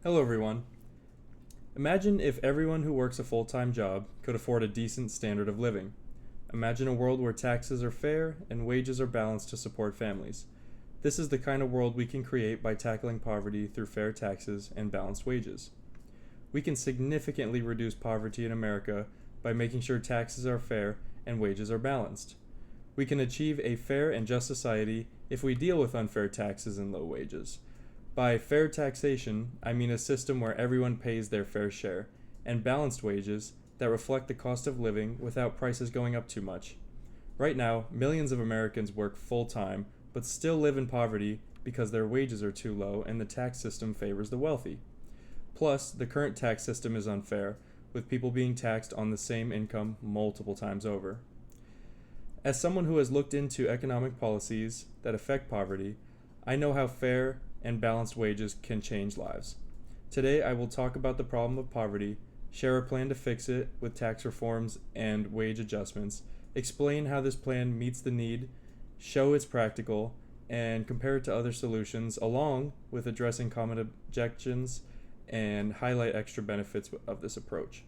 Hello, everyone. Imagine if everyone who works a full time job could afford a decent standard of living. Imagine a world where taxes are fair and wages are balanced to support families. This is the kind of world we can create by tackling poverty through fair taxes and balanced wages. We can significantly reduce poverty in America by making sure taxes are fair and wages are balanced. We can achieve a fair and just society if we deal with unfair taxes and low wages. By fair taxation, I mean a system where everyone pays their fair share, and balanced wages that reflect the cost of living without prices going up too much. Right now, millions of Americans work full time but still live in poverty because their wages are too low and the tax system favors the wealthy. Plus, the current tax system is unfair, with people being taxed on the same income multiple times over. As someone who has looked into economic policies that affect poverty, I know how fair and balanced wages can change lives. Today, I will talk about the problem of poverty, share a plan to fix it with tax reforms and wage adjustments, explain how this plan meets the need, show it's practical, and compare it to other solutions, along with addressing common objections and highlight extra benefits of this approach.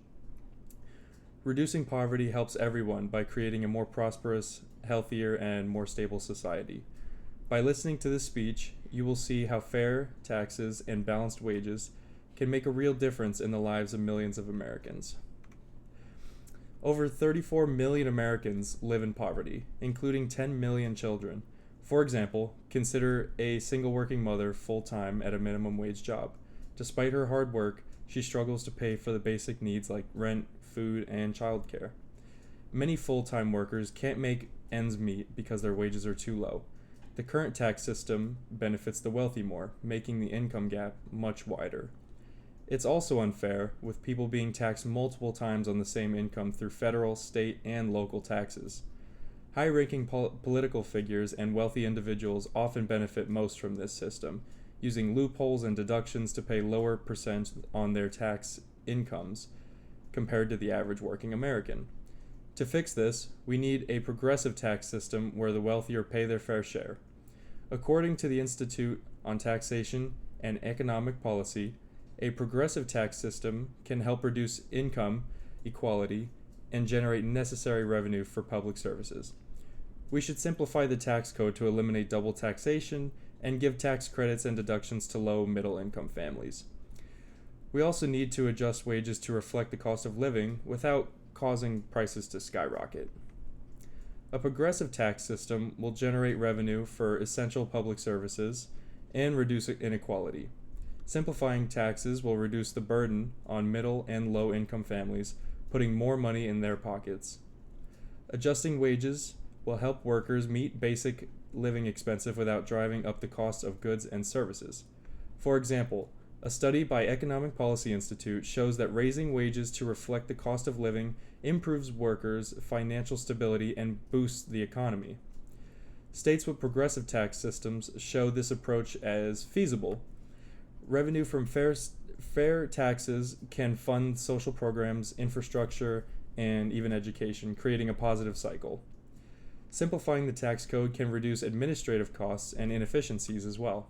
Reducing poverty helps everyone by creating a more prosperous, healthier, and more stable society. By listening to this speech, you will see how fair taxes and balanced wages can make a real difference in the lives of millions of Americans. Over 34 million Americans live in poverty, including 10 million children. For example, consider a single working mother full time at a minimum wage job. Despite her hard work, she struggles to pay for the basic needs like rent, food, and childcare. Many full time workers can't make ends meet because their wages are too low. The current tax system benefits the wealthy more, making the income gap much wider. It's also unfair, with people being taxed multiple times on the same income through federal, state, and local taxes. High ranking political figures and wealthy individuals often benefit most from this system, using loopholes and deductions to pay lower percent on their tax incomes compared to the average working American. To fix this, we need a progressive tax system where the wealthier pay their fair share. According to the Institute on Taxation and Economic Policy, a progressive tax system can help reduce income equality and generate necessary revenue for public services. We should simplify the tax code to eliminate double taxation and give tax credits and deductions to low middle income families. We also need to adjust wages to reflect the cost of living without causing prices to skyrocket. A progressive tax system will generate revenue for essential public services and reduce inequality. Simplifying taxes will reduce the burden on middle and low income families, putting more money in their pockets. Adjusting wages will help workers meet basic living expenses without driving up the cost of goods and services. For example, a study by Economic Policy Institute shows that raising wages to reflect the cost of living improves workers' financial stability and boosts the economy. States with progressive tax systems show this approach as feasible. Revenue from fair taxes can fund social programs, infrastructure, and even education, creating a positive cycle. Simplifying the tax code can reduce administrative costs and inefficiencies as well.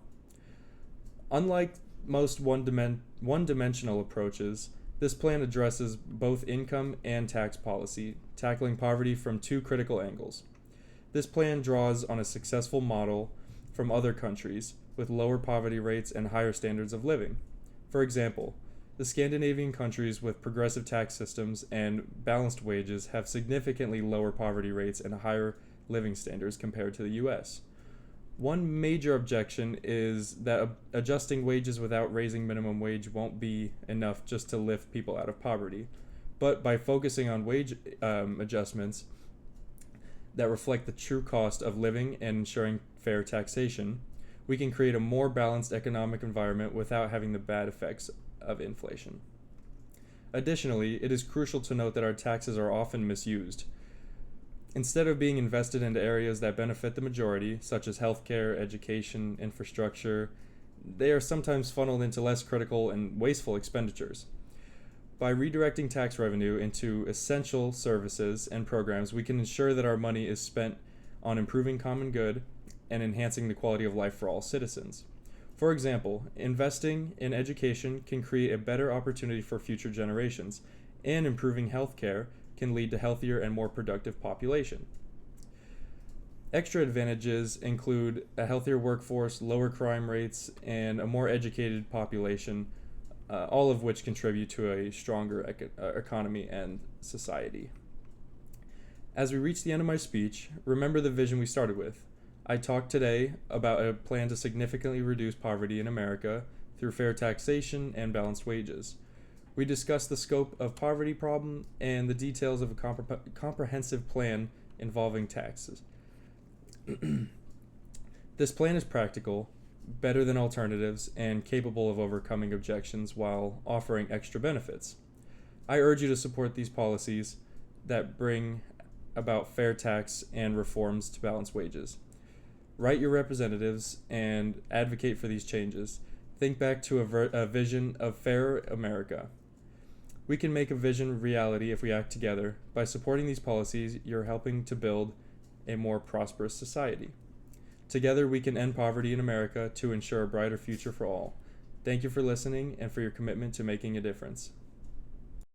Unlike most one-dimensional approaches, this plan addresses both income and tax policy, tackling poverty from two critical angles. This plan draws on a successful model from other countries with lower poverty rates and higher standards of living. For example, the Scandinavian countries with progressive tax systems and balanced wages have significantly lower poverty rates and higher living standards compared to the US. One major objection is that adjusting wages without raising minimum wage won't be enough just to lift people out of poverty. But by focusing on wage adjustments that reflect the true cost of living and ensuring fair taxation, we can create a more balanced economic environment without having the bad effects of inflation. Additionally, it is crucial to note that our taxes are often misused. Instead of being invested into areas that benefit the majority, such as healthcare, education, infrastructure, they are sometimes funneled into less critical and wasteful expenditures. By redirecting tax revenue into essential services and programs, we can ensure that our money is spent on improving common good and enhancing the quality of life for all citizens. For example, investing in education can create a better opportunity for future generations, and improving healthcare can lead to healthier and more productive population. Extra advantages include a healthier workforce, lower crime rates, and a more educated population, all of which contribute to a stronger economy and society. As we reach the end of my speech, remember the vision we started with. I talked today about a plan to significantly reduce poverty in America through fair taxation and balanced wages. We discussed the scope of poverty problem and the details of a comprehensive plan involving taxes. This plan is practical, better than alternatives, and capable of overcoming objections while offering extra benefits. I urge you to support these policies that bring about fair tax and reforms to balance wages. Write your representatives and advocate for these changes. Think back to a vision of fair America. We can make a vision reality if we act together. By supporting these policies, you're helping to build a more prosperous society. Together, we can end poverty in America to ensure a brighter future for all. Thank you for listening and for your commitment to making a difference.